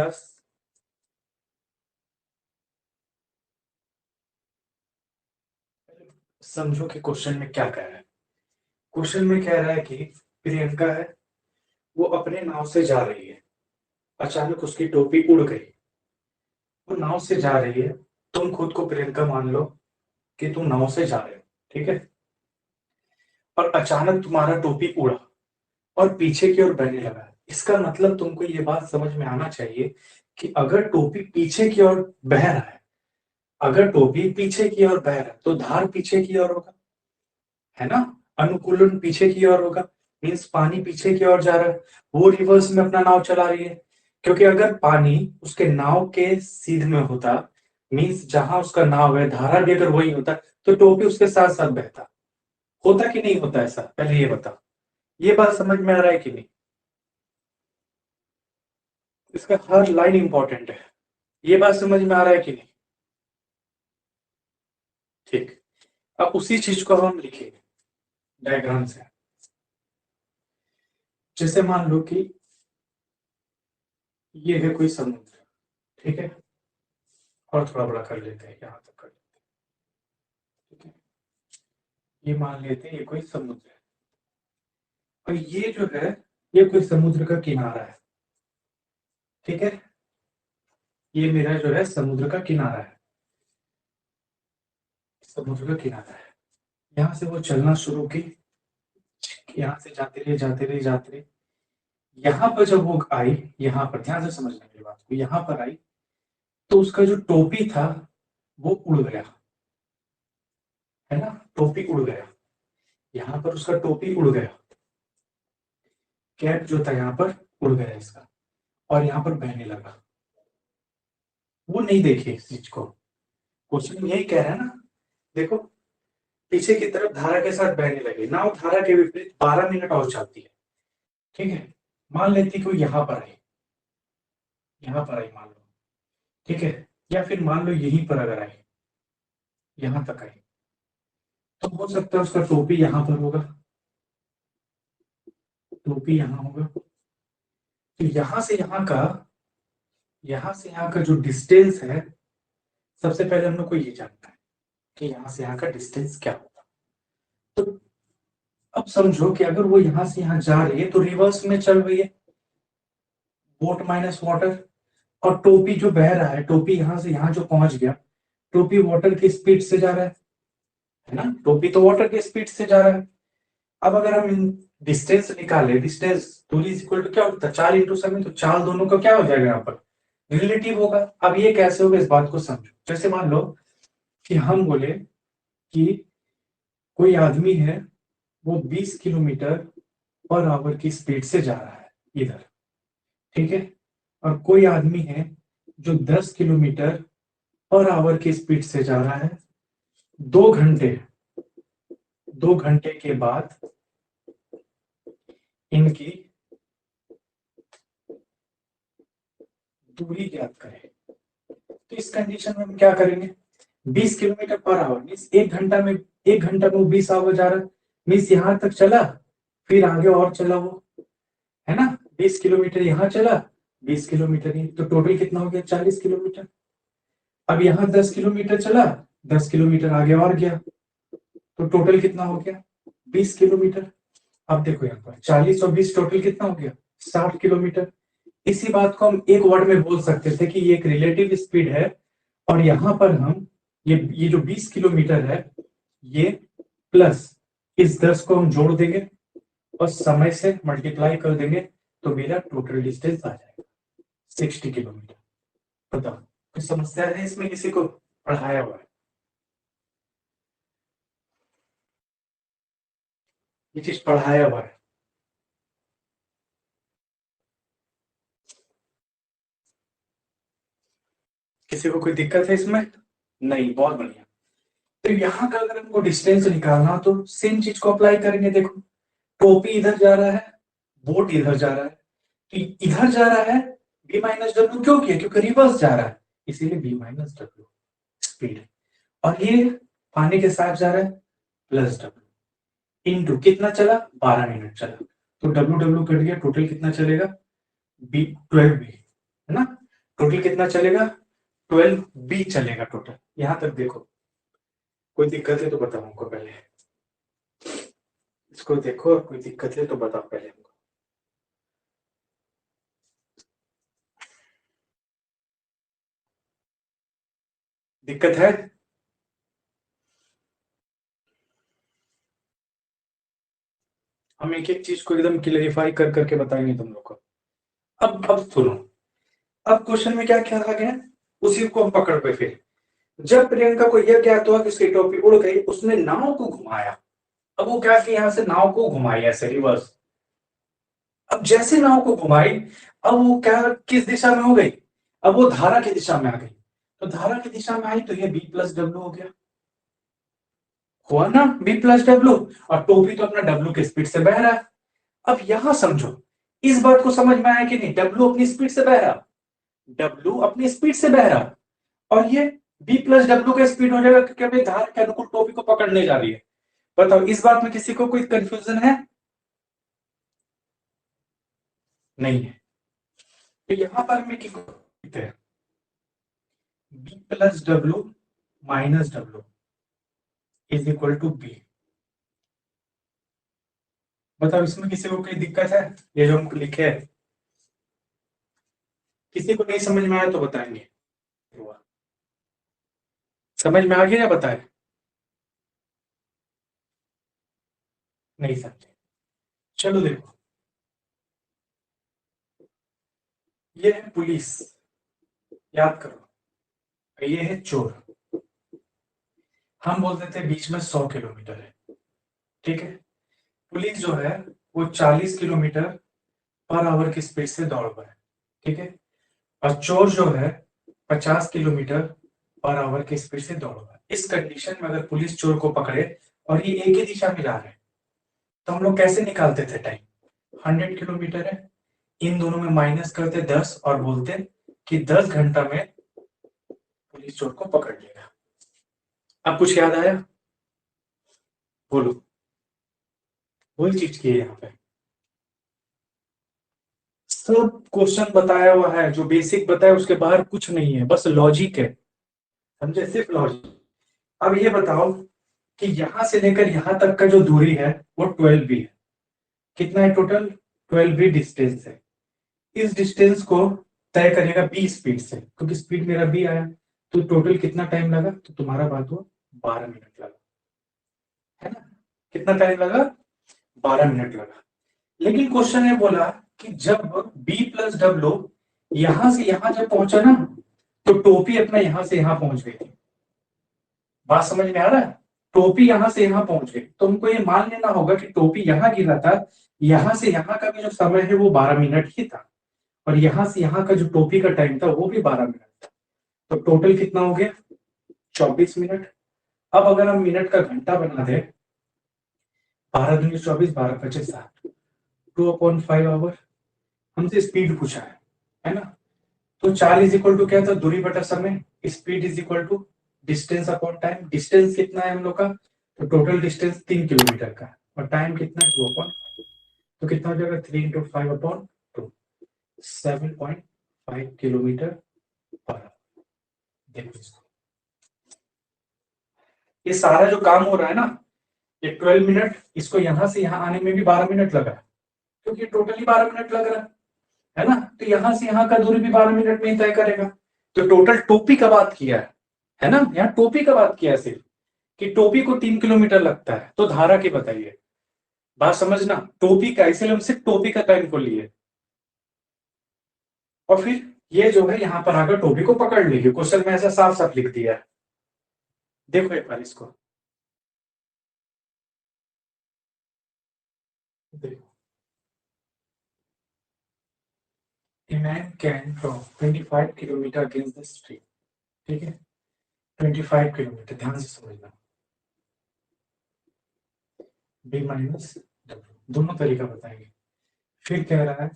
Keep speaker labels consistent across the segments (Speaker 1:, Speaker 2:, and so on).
Speaker 1: Class? समझो कि question में क्या कह रहा है। क्वेश्चन में कह रहा है कि प्रियंका है, वो अपने नाव से जा रही है, अचानक उसकी टोपी उड़ गई। वो नाव से जा रही है, तुम खुद को प्रियंका मान लो कि तुम नाव से जा रहे हो, ठीक है, और अचानक तुम्हारा टोपी उड़ा और पीछे की ओर बहने लगा। इसका मतलब तुमको ये बात समझ में आना चाहिए कि अगर टोपी पीछे की ओर बह रहा है, अगर टोपी पीछे की ओर बह रहा है तो धार पीछे की ओर होगा, है ना। अनुकूलन पीछे की ओर होगा, मीन्स पानी पीछे की ओर जा रहा है, वो रिवर्स में अपना नाव चला रही है। क्योंकि अगर पानी उसके नाव के सीध में होता, मीन्स जहां उसका नाव है, धारा भी अगर वही होता, तो टोपी उसके साथ साथ बहता। होता कि नहीं होता ऐसा, पहले ये बता। ये बात समझ में आ रहा है कि नहीं? इसका हर लाइन इंपॉर्टेंट है। ये बात समझ में आ रहा है कि नहीं? ठीक। अब उसी चीज को हम लिखेंगे डायग्राम से। जैसे मान लो कि ये है कोई समुद्र, ठीक है, और थोड़ा बड़ा कर लेते हैं, यहां तक कर लेते हैं, ठीक है। ये मान लेते हैं ये कोई समुद्र है, और ये जो है ये कोई समुद्र का किनारा है, ठीक है। ये मेरा जो है समुद्र का किनारा है, समुद्र का किनारा है। यहां से वो चलना शुरू की, यहां से जाते रहे जाते रहे जाते रहे, यहां पर जब वो आई, यहां पर ध्यान से समझना मेरी बात को, यहां पर आई तो उसका जो टोपी था वो उड़ गया, है ना। टोपी उड़ गया, यहां पर उसका टोपी उड़ गया, कैप जो था यहाँ पर उड़ गया इसका, और यहाँ पर बहने लगा। वो नहीं देखे इस चीज को, क्वेश्चन यही कह रहा है ना। देखो, पीछे की तरफ धारा के साथ बहने लगे, नाव धारा के विपरीत 12 मिनट और चलती है, ठीक है। मान लेती कि वो यहाँ पर आई, यहाँ पर आई मान लो, ठीक है, या फिर मान लो यहीं पर अगर आई, यहाँ तक आई, तो हो सकता है उसका टोपी यहाँ पर होगा, टोपी यहाँ होगा। तो यहाँ से यहाँ का, यहाँ से यहाँ का जो डिस्टेंस है, सबसे पहले हम लोग को ये जानना है कि यहाँ से यहाँ का डिस्टेंस क्या होगा। तो अब समझो कि अगर वो यहां से यहां जा रही है तो रिवर्स में चल रही है, बोट माइनस वाटर, और टोपी जो बह रहा है, टोपी यहां से यहां जो पहुंच गया, टोपी वाटर की स्पीड से जा रहा है ना, टोपी तो वाटर की स्पीड से जा रहा है। अब अगर हम डिस्टेंस निकाले, डिस्टेंस दूरी इज इक्वल टू क्या होता है, 4 इंटू समय, तो 4 दोनों का क्या हो जाएगा यहाँ पर, रिलेटिव होगा। अब ये कैसे होगा, इस बात को समझो। जैसे मान लो कि हम बोले कि कोई आदमी है, वो 20 किलोमीटर पर आवर की स्पीड से जा रहा है इधर, ठीक है, और कोई आदमी है जो 10 किलोमीटर पर आवर की स्पीड से जा रहा है। 2 घंटे, 2 घंटे के बाद इनकी दूरी ज्ञात करें। तो इस कंडीशन में हम क्या करेंगे, 20 किलोमीटर पर आवर मीन्स 1 घंटा में, 1 घंटा में 20 आवर जा रहा है, मीन्स यहां तक चला, फिर आगे और चला वो, है ना। 20 किलोमीटर यहाँ चला, 20 किलोमीटर ही, तो टोटल कितना हो गया, 40 किलोमीटर। अब यहाँ 10 किलोमीटर चला, 10 किलोमीटर आगे और गया, तो टोटल कितना हो गया, 20 किलोमीटर। अब देखो यहाँ पर 40 और 20 टोटल कितना हो गया, 60 किलोमीटर। इसी बात को हम एक वर्ड में बोल सकते थे कि ये एक रिलेटिव स्पीड है, और यहाँ पर हम ये जो 20 किलोमीटर है, ये प्लस इस 10 को हम जोड़ देंगे और समय से मल्टीप्लाई कर देंगे, तो मेरा टोटल डिस्टेंस आ जाएगा 60 किलोमीटर। बताओ, कुछ समस्या है इसमें, किसी को पढ़ाया हुआ है ये चीज, पढ़ाया हुआ है? किसी को कोई दिक्कत है इसमें? नहीं, बहुत बढ़िया। तो यहाँ का अगर हमको डिस्टेंस निकालना तो सेम चीज को अप्लाई करेंगे। देखो, टोपी इधर जा रहा है, बोट इधर जा रहा है, तो इधर जा रहा है, बी माइनस डब्ल्यू क्यों किया, क्योंकि रिवर्स जा रहा है, इसीलिए बी माइनस डब्ल्यू स्पीड। और ये पानी के साथ जा रहा है, प्लस डब्ल्यू इंटू कितना चला, 12 मिनट चला, तो डब्ल्यू डब्ल्यू कट गया, टोटल कितना चलेगा, बी 12 बी, है ना। टोटल कितना चलेगा, 12B चलेगा टोटल। यहां तक देखो, कोई दिक्कत है तो बताओ हमको पहले, इसको देखो, कोई दिक्कत है तो बताओ पहले हमको। दिक्कत है? हम एक एक चीज को एकदम क्लेरिफाई कर करके बताएंगे तुम लोग को। अब सुनो, अब क्वेश्चन में क्या क्या आ गया, उसी को हम पकड़ पे फिर। जब प्रियंका को यह ज्ञात हुआ कि उसकी टोपी उड़ गई, उसने नाव को घुमाया। अब वो क्या कि यहां से नाव को घुमाई ऐसे रिवर्स। अब जैसे नाव को घुमाई, अब वो क्या किस दिशा में हो गई, अब वो धारा की दिशा में आ गई। तो धारा की दिशा में आई तो ये B+W हो गया, हुआ ना B+W। और टोपी तो अपना W की स्पीड से बह रहा है। अब यहां समझो, इस बात को समझ में आया कि नहीं, W अपनी स्पीड से बह रहा, W अपनी स्पीड से बह रहा, और ये B+W का स्पीड हो जाएगा क्योंकि अभी धारा के अनुकूल टोपी को पकड़ने जा रही है। बताओ इस बात में किसी को कोई कंफ्यूजन है? नहीं है। तो यहां पर हमें B+W is equal to be. बताओ इसमें किसी को कोई दिक्कत है? ये जो हमको लिखे है, किसी को नहीं समझ में आया तो बताएंगे। समझ में आ गया या बताए? नहीं समझे? चलो देखो, ये है पुलिस, याद करो, ये है चोर। हम बोल देते हैं बीच में 100 किलोमीटर है, ठीक है। पुलिस जो है वो 40 किलोमीटर पर आवर की स्पीड से दौड़ रहा है, ठीक है। और चोर जो है 50 किलोमीटर पर आवर की स्पीड से दौड़ रहा है। इस कंडीशन में अगर पुलिस चोर को पकड़े और ये एक ही दिशा में जा रहे हैं, तो हम लोग कैसे निकालते थे टाइम? 100 किलोमीटर है, इन दोनों में माइनस करते 10 और बोलते कि 10 घंटा में पुलिस चोर को पकड़ लेगा। अब कुछ याद आया? बोलो, वही चीज की है यहाँ पे। सब क्वेश्चन बताया हुआ है, जो बेसिक बताया उसके बाहर कुछ नहीं है, बस लॉजिक है, समझे, सिर्फ लॉजिक। अब ये बताओ कि यहां से लेकर यहां तक का जो दूरी है वो 12B है। कितना है टोटल? 12B डिस्टेंस है। इस डिस्टेंस को तय करेगा B स्पीड से, क्योंकि स्पीड मेरा B आया। तो टोटल कितना टाइम लगा? तो तुम्हारा बात हुआ 12 मिनट लगा, है ना। कितना टाइम लगा? 12 मिनट लगा। लेकिन क्वेश्चन ने बोला कि जब B+W यहां से यहां जब पहुंचा ना, तो टोपी अपना यहां से यहां पहुंच गई थी। बात समझ में आ रहा है? टोपी यहां से यहां पहुंच गई, तो हमको ये मान लेना होगा कि टोपी यहां गिरा था, यहां से यहां का भी जो समय है वो 12 मिनट ही था, और यहां से यहां का जो टोपी का टाइम था वो भी 12 मिनट था। तो टोटल कितना हो गया? 24 मिनट। अब अगर हम मिनट का घंटा बना दे, 12×24, 12×5 = 60, 2/5 आवर। हमसे स्पीड पूछा है ना। तो 4 = क्या था? दूरी बटा समय। Speed = distance upon time. Distance कितना है हम लोग का? तो टोटल डिस्टेंस 3 किलोमीटर का, और टाइम कितना है? 2/5। तो कितना हो जाएगा? 3 × 5/2, 7.5 किलोमीटर पर आवर। देखो इसको, ये सारा जो काम हो रहा है ना, ये 12 मिनट, इसको यहां से यहां आने में भी 12 मिनट लगा, क्योंकि टोटली 12 मिनट लग रहा है ना। तो यहां से यहां का दूरी भी 12 मिनट में ही तय करेगा। तो टोटल टोपी का बात किया है ना, यहाँ टोपी का बात किया है सिर्फ, कि टोपी को 3 किलोमीटर लगता है, तो धारा की बताइए। बात समझना, टोपी का, इसलिए हम सिर्फ टोपी का टाइम को लिए, और फिर ये जो है यहाँ पर आकर टोपी को पकड़ लेगी। क्वेश्चन में ऐसा साफ साफ लिख दिया है, देखो एक बार इसको। देखो, a man can draw 25 kilometre against the stream, ठीक है। 25 किलोमीटर, ध्यान से समझना। B-W, दोनों तरीका बताएंगे। फिर कह रहा है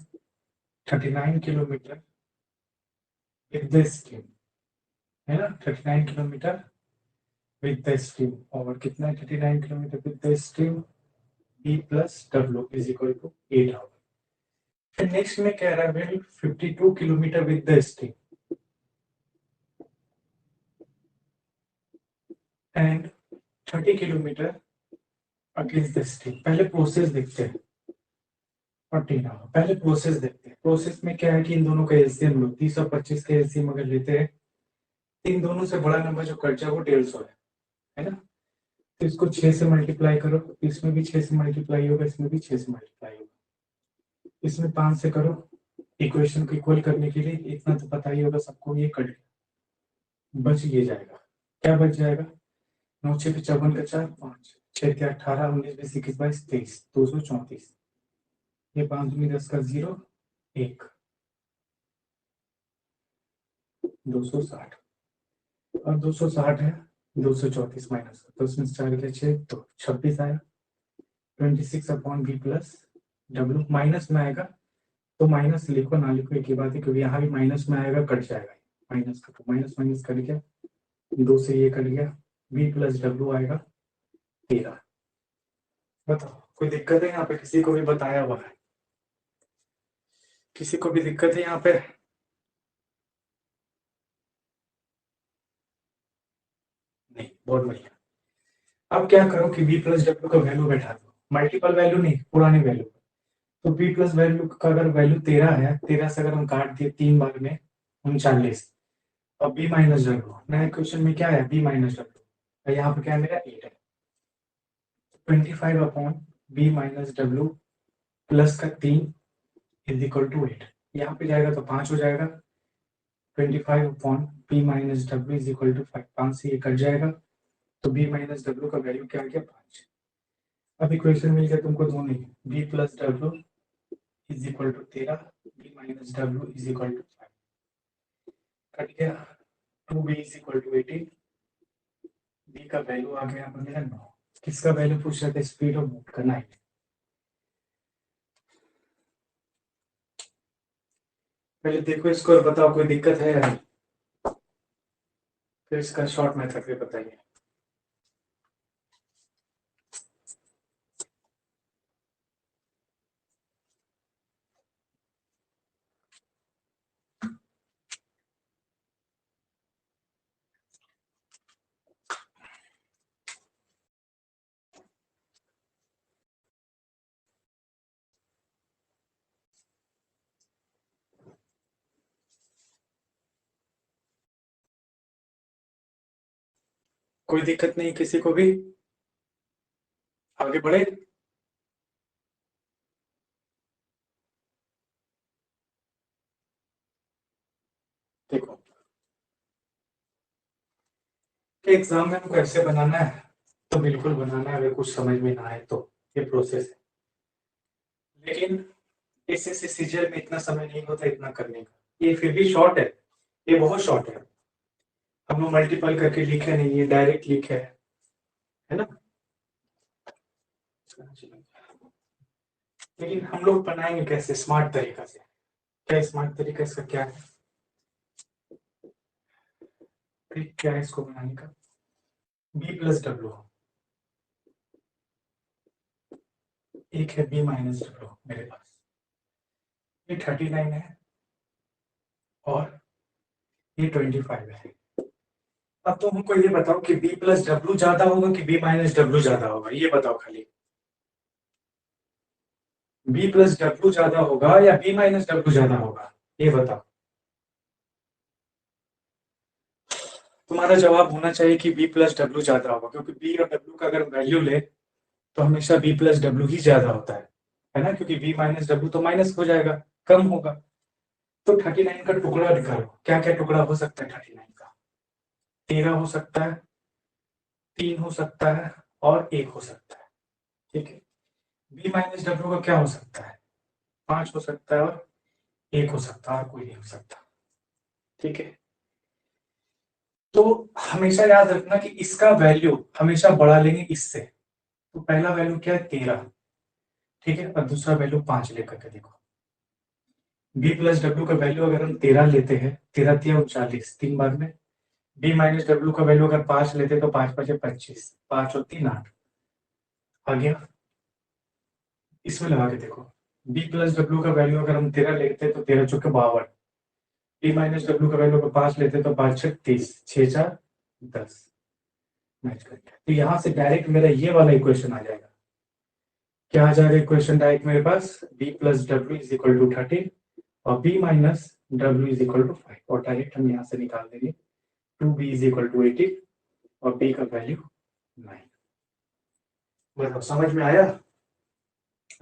Speaker 1: 39 किलोमीटर विद द स्ट्रीम, है ना, 39 किलोमीटर विद द स्ट्रीम। और कितना है 39 kilometre with the stream? B+W is equal to 8 hour. फिर नेक्स्ट में कह रहा है 52 kilometre with the stream, and 30 kilometre against the stream. पहले प्रोसेस देखते हैं। 40 ना, पहले प्रोसेस देखते हैं। प्रोसेस में क्या है कि इन दोनों का एलसीएम लो, 30 और 25 का एलसीएम अगर लेते हैं, इन दोनों से बड़ा नंबर जो कट जाए वो 150 है ना। तो इसको 6 से मल्टीप्लाई करो, इसमें भी 6 से मल्टीप्लाई होगा, इसमें भी 6 से मल्टीप्लाई होगा, इसमें 5 से करो। इक्वेशन को इक्वल करने के लिए इतना तो पता ही होगा सबको, ये कट बच ये जाएगा। क्या बच जाएगा? 9 6 54 का 4 5 6 के 18 19 20 21 22 23 234। ये 5 दूनी 10 का 0 1 260 और 260 है 234 माइनस तो उसमें 4 के 6 तो 26 आया। 26 upon B plus W minus में आएगा तो माइनस लिखो ना लिखो एक ही बात है, क्योंकि यहाँ भी माइनस में आएगा कट जाएगा। माइनस का तो माइनस माइनस कट गया, 2 से ये कट गया, बी प्लस डब्ल्यू आएगा 13। बताओ कोई दिक्कत है यहाँ पे? किसी को भी बताया हुआ है? किसी को भी दिक्कत है यहाँ पे? नहीं, बहुत बढ़िया। अब क्या करो कि बी प्लस डब्ल्यू का वैल्यू बैठा दो, मल्टीपल वैल्यू नहीं, पुराने वैल्यू। तो बी प्लस वैल्यू का अगर वैल्यू 13 है, 13 से अगर हम काट दिए 3 बार में 39, और बी माइनस डब्ल्यू नया क्वेश्चन में क्या है? बी माइनस डब्ल्यू, यहाँ पे क्या है मेरा 8 है। 25 upon B minus W plus का 3 इज इक्वल टू 8। यहाँ पे जाएगा तो 5 हो जाएगा। 25 upon B minus W is equal to 5, 5 से ये कट जाएगा तो बी माइनस डब्ल्यू का वैल्यू क्या आ गया? 5। अब इक्वेशन मिल गया तुमको दोनों ही, B plus W is equal to 13, B minus W is equal to 5, cut गया। 2b is equal to 18, B का वैल्यू आ गया मेरा 9। किसका वैल्यू पूछ रहे थे? स्पीड ऑफ मूव का 9। पहले देखो इसको और बताओ कोई दिक्कत है या नहीं, फिर इसका शॉर्ट मेथड भी बताइए। कोई दिक्कत नहीं किसी को भी? आगे बढ़े? देखो एग्जाम में हमको ऐसे बनाना है तो बिल्कुल बनाना है, अगर कुछ समझ में ना आए तो ये प्रोसेस है। लेकिन इससे सीजर में इतना समय नहीं होता इतना करने का। ये फिर भी शॉर्ट है, ये बहुत शॉर्ट है। हम लोग मल्टीपल करके लिखे नहीं, ये डायरेक्ट लिखे है ना। लेकिन हम लोग बनाएंगे कैसे? स्मार्ट तरीका से। क्या स्मार्ट तरीका इसका क्या है? क्या है इसको बनाने का? बी प्लस डब्ल्यू, एक है बी माइनस डब्ल्यू मेरे पास, ये 39 है और ये 25 है। अब तो हमको ये बताओ कि बी प्लस डब्ल्यू ज्यादा होगा कि बी माइनस डब्ल्यू ज्यादा होगा, ये बताओ खाली। बी प्लस डब्ल्यू ज्यादा होगा या बी माइनस डब्ल्यू ज्यादा होगा, ये बताओ। तुम्हारा जवाब होना चाहिए कि बी प्लस डब्ल्यू ज्यादा होगा, क्योंकि बी और डब्ल्यू का अगर वैल्यू ले तो हमेशा बी प्लस डब्ल्यू ही ज्यादा होता है ना, क्योंकि बी माइनस डब्ल्यू तो माइनस हो जाएगा, कम होगा। तो 39 का टुकड़ा निकालो, क्या क्या टुकड़ा हो सकता है 39 का? 13 हो सकता है, 3 हो सकता है और 1 हो सकता है। ठीक है। बी माइनस डब्ल्यू का क्या हो सकता है? 5 हो सकता है और 1 हो सकता है, और कोई नहीं हो सकता। ठीक है। तो हमेशा याद रखना कि इसका वैल्यू हमेशा बढ़ा लेंगे इससे। तो पहला वैल्यू क्या है? 13। ठीक है। और दूसरा वैल्यू 5 लेकर के देखो। बी प्लस डब्ल्यू का वैल्यू अगर हम 13 लेते हैं, 13 तिया 39 3 बार में, बी माइनस डब्ल्यू का वैल्यू अगर 5 लेते तो 5 5 25, 5 और 3 8 आ गया। इसमें लगा के देखो, बी प्लस डब्ल्यू का वैल्यू अगर हम 13 लेते तो 13 चौके 52, बी माइनस डब्ल्यू का वैल्यू अगर 5 लेते तो 5 6 30, 6 4 10, मैच करेंगे। तो यहाँ से डायरेक्ट मेरा ये वाला इक्वेशन आ जाएगा। क्या आ जाएगा इक्वेशन डायरेक्ट मेरे पास? b plus W is equal to 30 और b minus W is equal to 5 और डायरेक्ट हम यहाँ से निकाल देंगे 2b इज इक्वल टू 80 और b का वैल्यू 9। मतलब समझ में आया?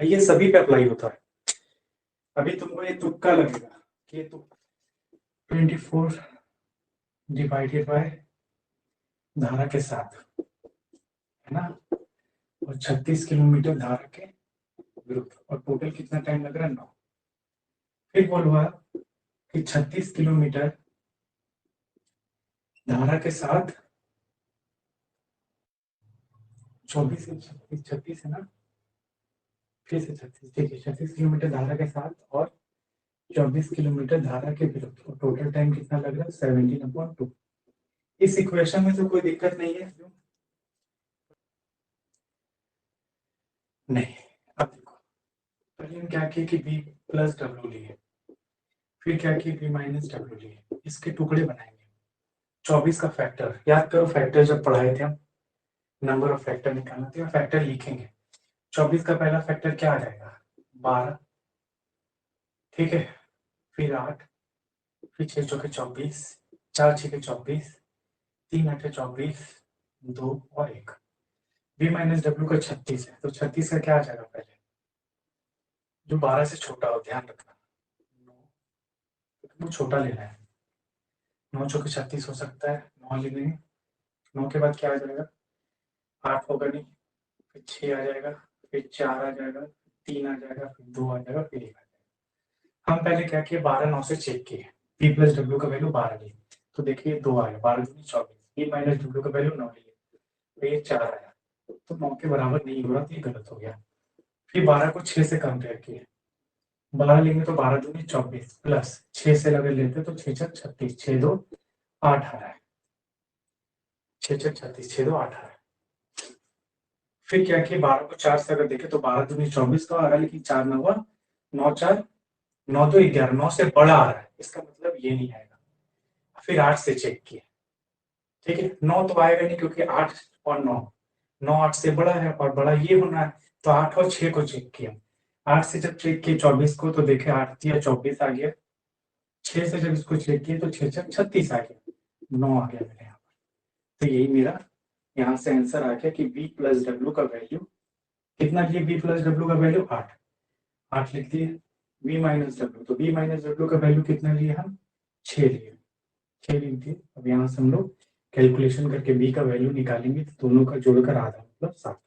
Speaker 1: ये सभी पे अप्लाई होता है। अभी तुमको ये तुक्का लगेगा कि ये 24 डिवाइडेड बाय धारा के साथ, है ना, और 36 किलोमीटर धारा के विरुद्ध, और टोटल कितना टाइम लग रहा है? 9। फिर बोलूंगा कि 36 किलोमीटर धारा के साथ 24 से 36 है ना, फिर से 36, ठीक है, 36 किलोमीटर धारा के साथ और 24 किलोमीटर धारा के विरुद्ध, और टोटल टाइम कितना लग रहा है? 17/2। इस इक्वेशन में तो कोई दिक्कत नहीं है नहीं। अब देखो, पहले हम क्या किए कि b प्लस डब्ल्यू लिए, फिर क्या किए b माइनस डब्ल्यू लिए, इसके टुकड़े बनाएंगे। 24 का फैक्टर याद करो, फैक्टर जब पढ़ाए थे हम, नंबर ऑफ फैक्टर निकालना तो फैक्टर लिखेंगे। 24 का पहला फैक्टर क्या आ जाएगा? 12, ठीक है, फिर 8, फिर 6 चौके 24, 4 6 24, 3 8 24, 2 और 1। b माइनस डब्ल्यू का 36 है, तो 36 का क्या आ जाएगा? पहले जो 12 से छोटा हो, ध्यान रखना, 9, तो छोटा लेना है। 9 चौके 36 हो सकता है, 9 ले लेंगे। 9 के बाद क्या आ जाएगा? 8 होगा नहीं, फिर 6 आ जाएगा, फिर 4 आ जाएगा, 3 आ जाएगा, फिर 2 आ जाएगा, फिर 1 आ जाएगा। हम पहले क्या किए? 12 9 से चेक किए, p प्लस डब्ल्यू का वैल्यू 12 लिए, तो देखिए 2 आया, 12 दूनी 24, p माइनस डब्ल्यू का वैल्यू 9 लिए, तो ये 4 आया, तो 9 के बराबर नहीं हो रहा, तो ये गलत हो गया। फिर 12 को 6 से कंपेयर किए, 12 लेंगे तो 12 दूनी 24 प्लस 6 से अगर लेते तो 6 6 36, 6 2 8 आ रहा है, 6 6 36, 6 2 8 आ रहा है। फिर क्या किया? 12 को 4 से अगर देखे तो 12 दूनी 24 तो आ रहा है, लेकिन 4 9 9 4 9 तो 11, 9 से बड़ा आ रहा है, इसका मतलब ये नहीं आएगा। फिर 8 से चेक किए, ठीक है, 9 तो आएगा नहीं क्योंकि 8 और 9, 9 8 से बड़ा है और बड़ा ये होना है, तो 8 और 6 को चेक किया। 8 से जब चेक किए 24 को, तो देखे 8 या 24 आ गया। 6 से जब इसको चेक किए तो 6 6 36 आ गया, 9 आ गया मेरे यहाँ पर। तो यही मेरा यहाँ से आंसर आ गया कि b प्लस डब्ल्यू का वैल्यू कितना लिए? b प्लस डब्ल्यू का वैल्यू 8, 8 लिख दिए। b माइनस डब्ल्यू, तो b माइनस डब्ल्यू का वैल्यू कितना लिए हम? 6 लिए, 6 लिख दिए। अब यहाँ से हम लोग कैलकुलेशन करके b का वैल्यू निकालेंगे, तो दोनों का जोड़कर आधा मतलब 7,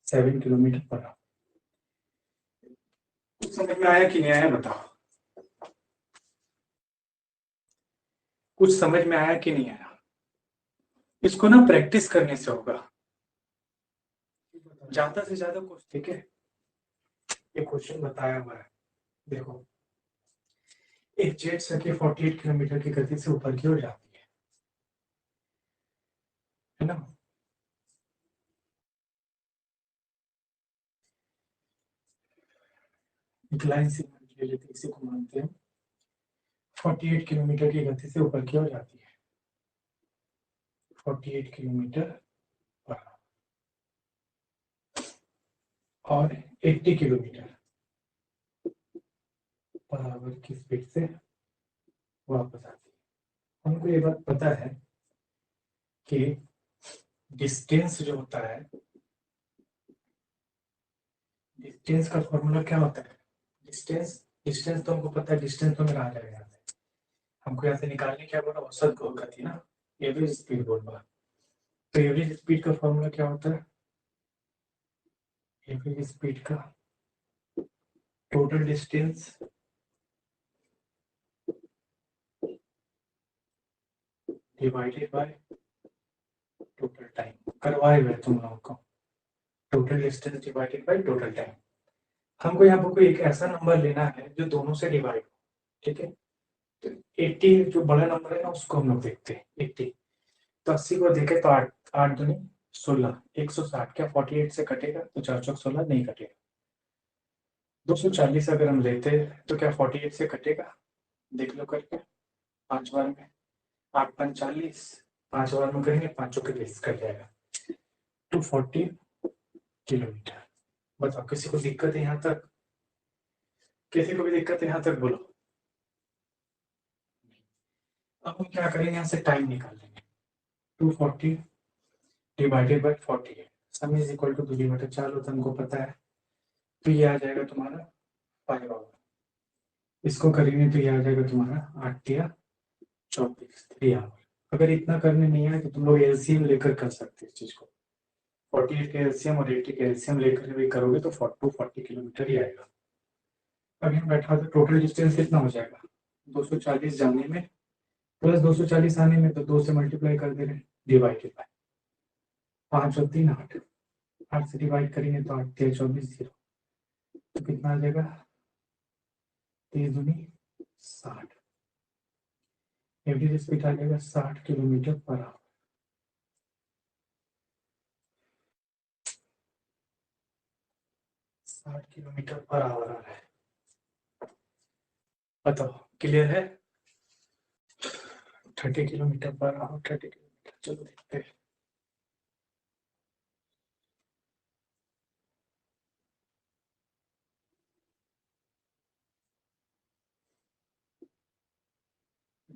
Speaker 1: 7 किलोमीटर पर आवर। कुछ समझ में आया कि नहीं आया बताओ? कुछ समझ में आया कि नहीं आया? इसको ना प्रैक्टिस करने से होगा, ज्यादा से ज्यादा कुछ, ठीक है। ये क्वेश्चन बताया हुआ है, देखो, एक जेट सके 48 किलोमीटर की गति से ऊपर की ओर जाती है ना। इंक्लाइन सीक्वेंस ले लेते हैं, इसी को मानते हैं। 48 किलोमीटर की गति से ऊपर की ओर जाती है, 48 किलोमीटर पर और 80 किलोमीटर पर आवर की स्पीड से वापस आती है। हमको ये बात पता है कि डिस्टेंस जो होता है, डिस्टेंस का फॉर्मूला क्या होता है? डिस्टेंस, डिस्टेंस तो हमको पता है, डिस्टेंस तो मेरा आ जाएगा यहाँ से। हमको यहाँ से निकालने क्या बोला? औसत गति ना, एवरेज स्पीड बोल। तो एवरेज स्पीड का फॉर्मूला क्या होता है? एवरेज स्पीड का total distance divided by total time. करवाए हुए तुम लोगों को, total distance divided by total time. हमको यहाँ पर कोई एक ऐसा नंबर लेना है जो दोनों से डिवाइड हो, ठीक है। तो 80 जो बड़ा नंबर है ना, उसको हम लोग देखते हैं 80। तो 80 को देखे तो 8 8 दूनी 16, 160। क्या 48 से कटेगा? तो 4 चौक 16 नहीं कटेगा। 240 अगर हम लेते हैं तो क्या 48 से कटेगा? देख लो करके, 5 बार में 8 5 40, 5 बार में करेंगे 5 चौके 20 कट जाएगा। 240 किलोमीटर। बताओ किसी को दिक्कत है यहाँ तक? किसी को भी दिक्कत है यहाँ तक? बोलो। अब हम क्या करेंगे, यहाँ से टाइम निकाल लेंगे। 240 डिवाइडेड बाई 40 है, सम इज इक्वल टू दूरी बटे 4 होता है, हमको पता है। तो ये आ जाएगा तुम्हारा 5 आवर। इसको करेंगे तो ये आ जाएगा तुम्हारा 8 या 24 3 आवर। अगर इतना करने नहीं आए तो तुम लोग एलसीएम लेकर कर सकते हो इस चीज को। 48 के एलसीएम और 80 के एलसीएम लेकर भी करोगे तो 40 किलोमीटर ही आएगा। अभी हम बैठा तो टोटल डिस्टेंस कितना हो जाएगा, 240 जाने में प्लस 240 आने में, तो 2 से मल्टीप्लाई कर दे रहे हैं, डिवाइडेड बाय 5 और 3 8। 8 से डिवाइड करेंगे तो 8 3 24 0, तो कितना आ जाएगा 3 दूनी 60। एवरेज स्पीड आ जाएगा 60 किलोमीटर पर आवर। साठ किलोमीटर पर आवर आ रहा है। बताओ क्लियर है? 30 किलोमीटर पर आवर, 30 किलोमीटर, चलो देखते हैं।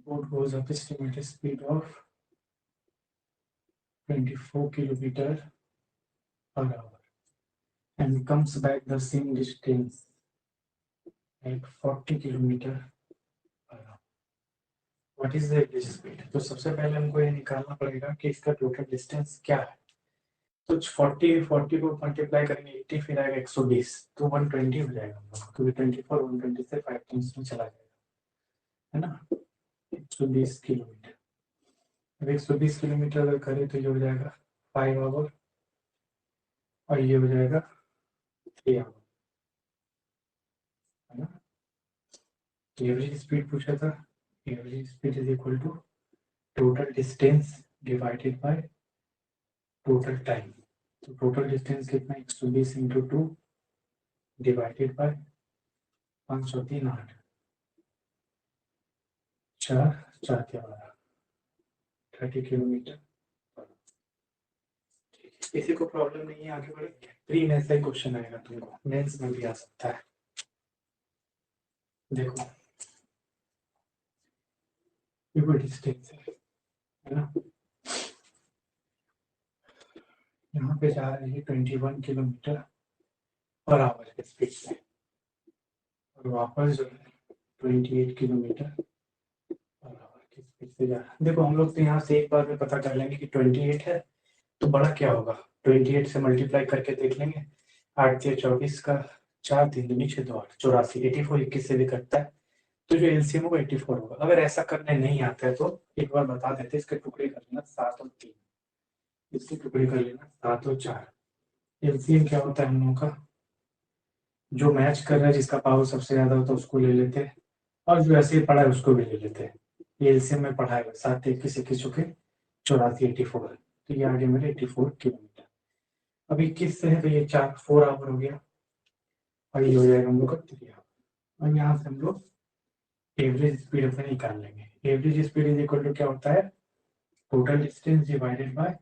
Speaker 1: boat goes up estimated speed of 24 kilometer per hour and comes back the same distance at 40 kilometer per hour. What is the average speed? तो सबसे पहले हमको ये निकालना पड़ेगा कि इसका टोटल डिस्टेंस क्या है। तो 40 को मल्टीप्लाई करेंगे 80, फिर आएगा 120, तो 120 हो जाएगा हम लोग, क्योंकि 24 120 से 5 टाइम्स में चला जाएगा, है ना। 120 किलोमीटर। अब 120 किलोमीटर अगर करें तो ये हो जाएगा 5 आवर और ये हो जाएगा 3 आवर, है ना। एवरेज स्पीड पूछा था, average speed is equal to total distance divided by total time. तो टोटल डिस्टेंस कितना, 120 इंटू 2 डिवाइडेड बाय 5 और 3 8, 4 4 के 12, 30 किलोमीटर। किसी को प्रॉब्लम नहीं है, आगे बढ़े। प्री में से क्वेश्चन आएगा तुमको, मेंस में भी आ सकता है। देखो ये कोई डिस्टेंस है ना, यहाँ पे जा रही है 21 किलोमीटर पर आवर के स्पीड से, और वापस जो है 28 किलोमीटर पर आवर की स्पीड से जा रहा है। देखो हम लोग तो यहाँ से एक बार में पता कर लेंगे कि 28 है, तो बड़ा क्या होगा, 28 से मल्टीप्लाई करके देख लेंगे। 8 3 24 का 4 3 दूनी 6 2 8 84, 84 21 से भी कटता है, तो जो एलसीएम होगा 84 होगा। अगर ऐसा करने नहीं आता है तो एक बार बता देते, इसके टुकड़े कर लेना 7 और 3, इसके टुकड़े कर लेना 7 और 4। एलसीएम क्या होता है हम लोगों का, जो मैच कर रहा है जिसका पावर सबसे ज्यादा होता है उसको ले लेते हैं, और जो ऐसे ही पड़ा है उसको भी ले लेते हैं। ये एलसीएम में पढ़ा है 7 21 21 चुके 84 84, तो ये आगे मेरे 84 किलोमीटर। अब 21 से है तो ये 4 आवर हो गया, और ये हो जाएगा हम लोग का 3 आवर। अब यहाँ से हम लोग एवरेज स्पीड अपने निकाल लेंगे। Average speed is equal to क्या होता है, total distance divided by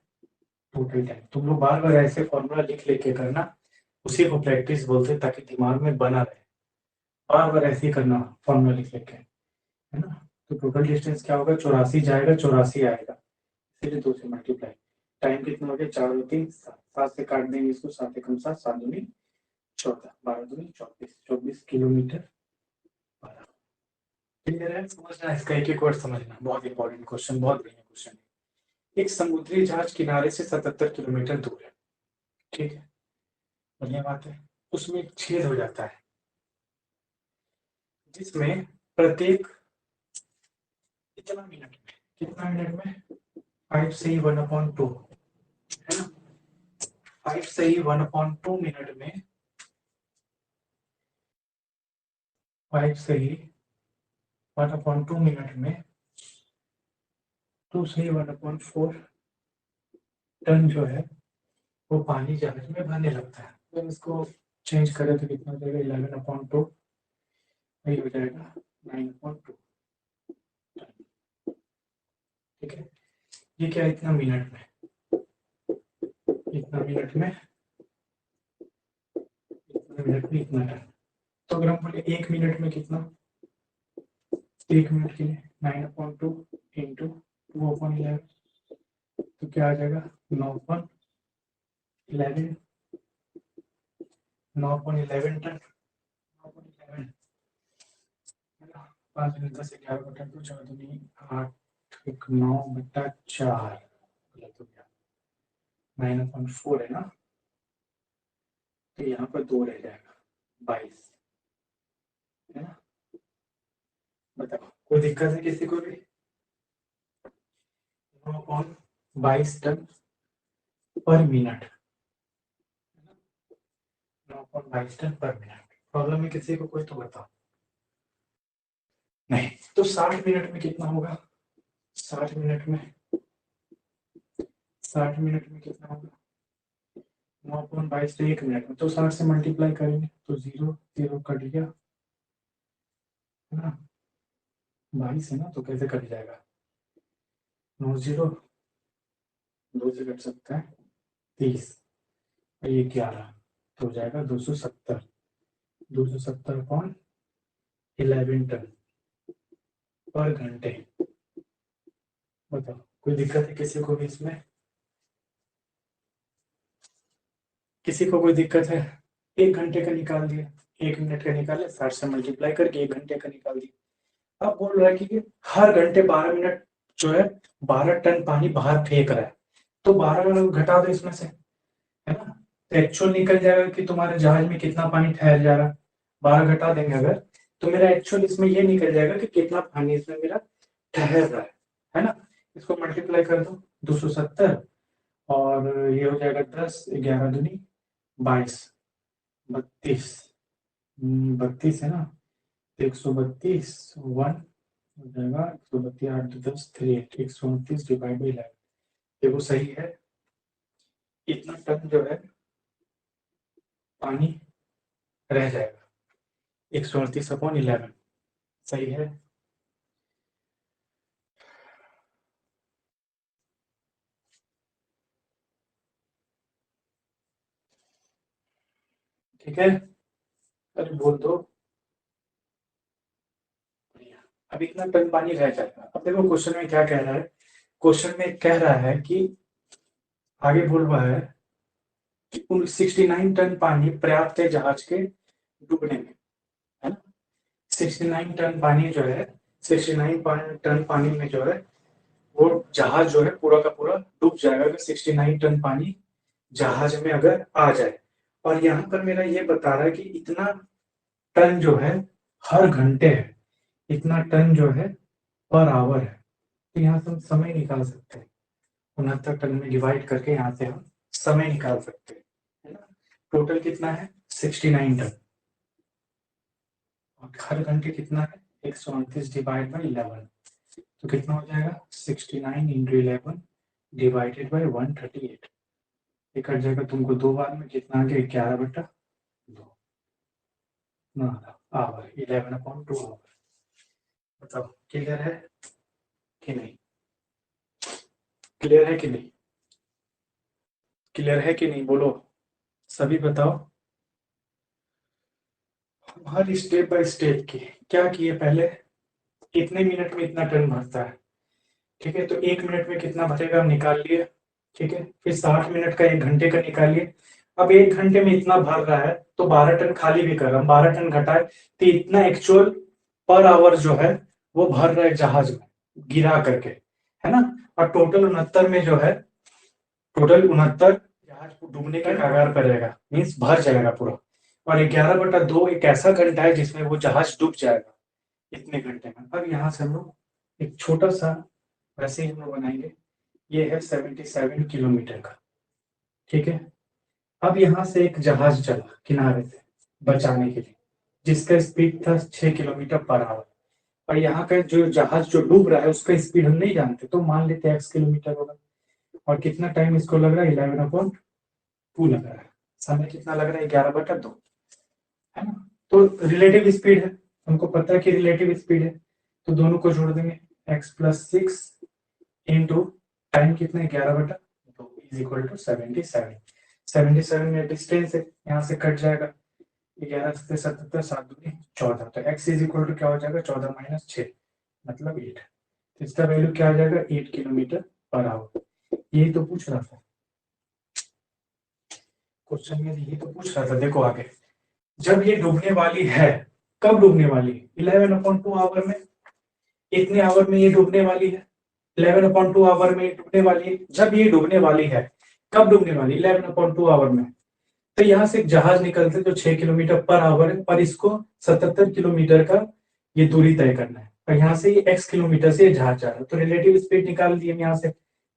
Speaker 1: total time. तुम लोग बार बार ऐसे फॉर्मूला लिख लेके करना, उसी को प्रैक्टिस बोलते हैं, ताकि दिमाग में बना रहे। बार बार ऐसे ही करना फॉर्मूला लिख लेके, है ना। तो टोटल डिस्टेंस क्या होगा, 84 जाएगा 84 आएगा, इसीलिए 2 से मल्टीप्लाई। टाइम कितना हो गया, 4 2 3 7, 7 से काट देंगे इसको, 7 एकम 7 7 दूनी 14, 12 दूनी 24, 24 किलोमीटर। क्लियर है? समझना, इसका एक एक वर्ड समझना, बहुत इंपॉर्टेंट क्वेश्चन, बहुत बढ़िया क्वेश्चन है। एक समुद्री जहाज किनारे से 77 किलोमीटर दूर है, ठीक है, बढ़िया बात है। उसमें एक छेद हो जाता है जिसमें प्रत्येक कितना मिनट में 5 से ही 1/2, है ना। 5 से ही 1/2 मिनट में, 5 से ही 1/2 मिनट में 2 से ही 1/4 टन जो है वो पानी जहाज में भरने लगता है। तो इसको चेंज करें तो कितना हो जाएगा, 11/2, वही हो जाएगा 9/2, ठीक है। ये क्या है, इतना मिनट में। इतना मिनट में इतना टन। तो अगर हम बोले 1 मिनट में कितना, 1 मिनट के लिए 9/2 इंटू 2/11, तो क्या आ जाएगा 9/11 9/11 टन। 9/11 5 मिनट 10 11 बटा 2 4 दूनी 8 1 9/4 गलत हो गया 9/4 है ना, तो यहाँ पर 2 रह जाएगा 22 है ना। बताओ कोई दिक्कत है किसी को भी? 9/22 ton per minute, 9/22 ton per minute. Problem है किसी को कोई तो बताओ। नहीं तो 60 मिनट में कितना होगा? 60 मिनट में 60 मिनट में कितना होगा? 9/22 1 मिनट में, तो 60 से मल्टीप्लाई करेंगे तो 0 0 कट गया है ना, 22 है ना, तो कैसे कट जाएगा? 9 0 2 से कट सकता है 30 और ये 11, तो हो जाएगा 270 270/11 टन पर घंटे। बताओ कोई दिक्कत है किसी को भी इसमें? किसी को कोई दिक्कत है? 1 घंटे का निकाल दिया, 1 मिनट का निकाले 60 से मल्टीप्लाई करके 1 घंटे का निकाल दिया। अब बोल रहा है कि हर घंटे 12 मिनट जो है 12 टन पानी बाहर फेंक रहा है, तो 12 घटा दो इसमें से, है ना, तो एक्चुअल निकल जाएगा कि तुम्हारे जहाज में कितना पानी ठहर जा रहा है। 12 घटा देंगे अगर, तो मेरा एक्चुअल इसमें ये निकल जाएगा कि कितना पानी इसमें मेरा ठहर रहा है ना। इसको मल्टीप्लाई कर दो 270 और ये हो जाएगा 10 11 दूनी 22 32 32 है ना, 132 1 हो जाएगा 132 8 2 10 3 129 डिवाइड बाई 11। देखो सही है, इतना टन जो है पानी रह जाएगा 138/11, सही है। ठीक है, अरे बोल दो। अब इतना टन पानी रह जाएगा। अब देखो क्वेश्चन में क्या कह रहा है, क्वेश्चन में कह रहा है कि आगे बोल रहा है कि 69 टन पानी पर्याप्त है जहाज के डूबने में, है ना। 69 टन पानी जो है, 69 टन पानी में जो है वो जहाज जो है पूरा का पूरा डूब जाएगा अगर 69 टन पानी जहाज में अगर आ जाए। और यहाँ पर मेरा ये बता रहा है कि इतना टन जो है हर घंटे है, इतना टन जो है पर आवर है। तो यहाँ से हम समय निकाल सकते हैं, 69 टन में डिवाइड करके यहाँ से हम समय निकाल सकते हैं, है ना। टोटल कितना है 69 टन, और हर घंटे कितना है 129 डिवाइड बाई 11, तो कितना हो जाएगा 69 इंटू 11 डिवाइडेड बाई 138। ये कट जाएगा तुमको 2 बार में, कितना आ गया 11/2 ना आवर 11/2 आवर। बताओ क्लियर है कि नहीं? क्लियर है कि नहीं? क्लियर है कि नहीं बोलो सभी बताओ। हर स्टेप बाय स्टेप की क्या किए, पहले इतने मिनट में इतना टन भरता है, ठीक है, तो 1 मिनट में कितना भरेगा हम निकाल लिए, ठीक है। फिर 60 मिनट का 1 घंटे का निकालिए। अब 1 घंटे में इतना भर रहा है तो 12 टन खाली भी कर, हम 12 टन घटाए तो इतना एक्चुअल पर आवर जो है वो भर रहा है जहाज में गिरा करके, है ना। और टोटल 69 में जो है, टोटल 69 जहाज को डूबने के कगार पर रहेगा, मीन्स भर जाएगा पूरा। और 11/2 एक ऐसा घंटा है जिसमें वो जहाज डूब जाएगा इतने घंटे में। अब यहाँ से हम लोग एक छोटा सा वैसे ही हम लोग बनाएंगे, ये है 77 किलोमीटर का, ठीक है। अब यहाँ से एक जहाज चला किनारे से बचाने के लिए, जिसका स्पीड था 6 किलोमीटर पर आवर। और यहाँ का जो जहाज जो डूब रहा है उसका स्पीड हम नहीं जानते, तो मान लेते हैं x किलोमीटर होगा। और कितना टाइम इसको लग रहा है 11/2 लग रहा है, समय कितना लग रहा है 11/2, है ना। तो रिलेटिव स्पीड है, हमको पता है कि रिलेटिव स्पीड है, तो दोनों को जोड़ देंगे x + 6 इंटू टाइम कितना है 11/2, इज इक्वल टू 77। 77 में डिस्टेंस है, यहाँ से कट जाएगा 11 से 77, 7 दूनी 14, तो x इज इक्वल टू क्या हो जाएगा 14 माइनस 6 मतलब 8। तो इसका वैल्यू क्या आ जाएगा 8 किलोमीटर पर आवर। यही तो पूछ रहा था क्वेश्चन में, यही तो पूछ रहा था। देखो आगे, जब ये डूबने वाली है, कब डूबने वाली है 11/2 आवर में, इतने आवर में ये डूबने वाली है। 11/2 आवर में डूबने वाली है। जब ये डूबने वाली है, कब डूबने वाली 11/2 आवर में, तो यहाँ से एक जहाज निकलते जो 6 किलोमीटर पर आवर है, पर इसको 77 किलोमीटर का ये दूरी तय करना है, और यहाँ से ये x किलोमीटर से ये जहाज जा रहा है, तो रिलेटिव स्पीड निकाल दिए यहाँ से।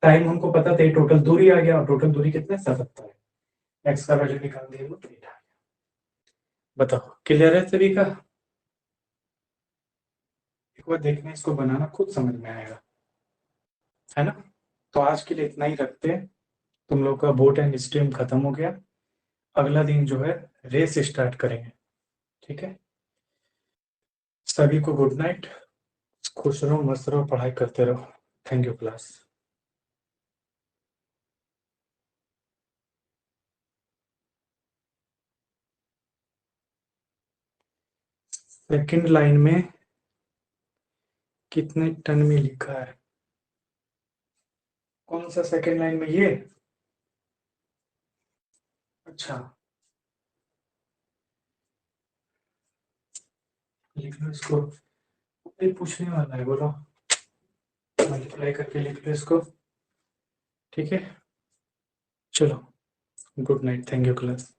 Speaker 1: टाइम हमको पता था, टोटल दूरी आ गया, और टोटल दूरी कितना 77 है, x का वैल्यू निकाल दिए तो 8 आ गया। बताओ क्लियर है सभी का? एक बार देखना, इसको बनाना खुद समझ में आएगा, है ना? तो आज के लिए इतना ही रखते हैं। तुम लोग का बोट एंड स्ट्रीम खत्म हो गया, अगला दिन जो है रेस स्टार्ट करेंगे, ठीक है? सभी को गुड नाइट, खुश रहो, मस्त रहो, पढ़ाई करते रहो। Thank you class. Second line में कितने टन में लिखा है? कौन सा सेकंड लाइन में? ये अच्छा, लिख लो इसको, ये पूछने वाला है, बोलो मल्टीप्लाई करके लिख लो इसको, ठीक है? चलो good night, thank you class.